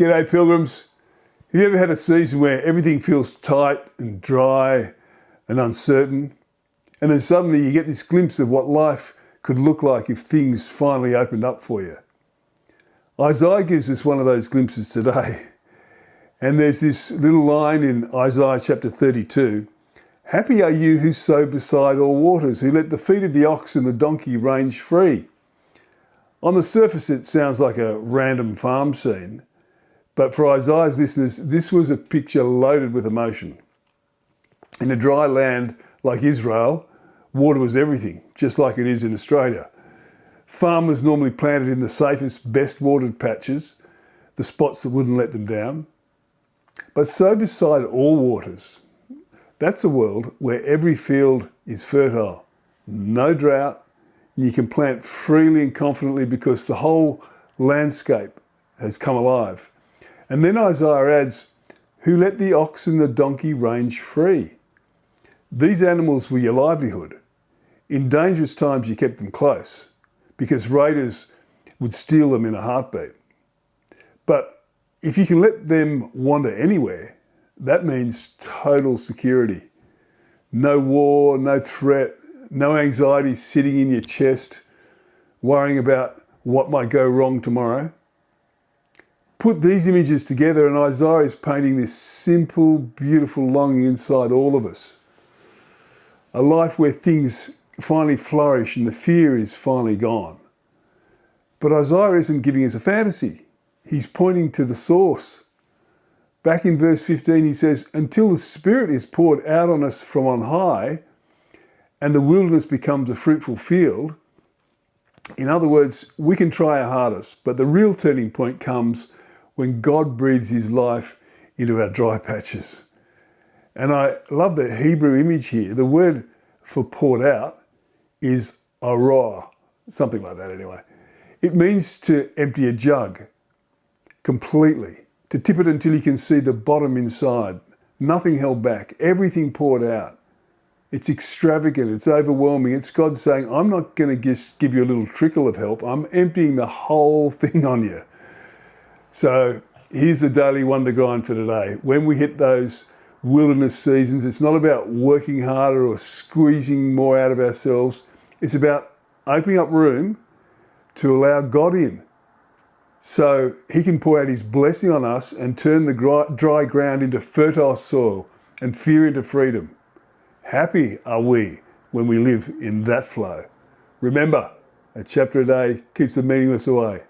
G'day pilgrims. Have you ever had a season where everything feels tight and dry and uncertain? And then suddenly you get this glimpse of what life could look like if things finally opened up for you. Isaiah gives us one of those glimpses today. And there's this little line in Isaiah chapter 32. Happy are you who sow beside all waters, who let the feet of the ox and the donkey range free. On the surface it sounds like a random farm scene. But for Isaiah's listeners, this was a picture loaded with emotion. In a dry land like Israel, water was everything, just like it is in Australia. Farmers normally planted in the safest, best watered patches, the spots that wouldn't let them down. But so beside all waters, that's a world where every field is fertile, no drought, and you can plant freely and confidently because the whole landscape has come alive. And then Isaiah adds, who let the ox and the donkey range free. These animals were your livelihood. In dangerous times you kept them close because raiders would steal them in a heartbeat. But if you can let them wander anywhere, that means total security. No war, no threat, no anxiety sitting in your chest, worrying about what might go wrong tomorrow. Put these images together and Isaiah is painting this simple, beautiful longing inside all of us. A life where things finally flourish and the fear is finally gone. But Isaiah isn't giving us a fantasy. He's pointing to the source. Back in verse 15 he says, until the Spirit is poured out on us from on high and the wilderness becomes a fruitful field. In other words, we can try our hardest, but the real turning point comes when God breathes his life into our dry patches. And I love the Hebrew image here. The word for poured out is arah, something like that anyway. It means to empty a jug completely, to tip it until you can see the bottom inside, nothing held back, everything poured out. It's extravagant, it's overwhelming. It's God saying, I'm not going to just give you a little trickle of help, I'm emptying the whole thing on you. So here's the daily wonder grind for today. When we hit those wilderness seasons, it's not about working harder or squeezing more out of ourselves. It's about opening up room to allow God in so he can pour out his blessing on us and turn the dry ground into fertile soil and fear into freedom. Happy are we when we live in that flow. Remember, a chapter a day keeps the meaningless away.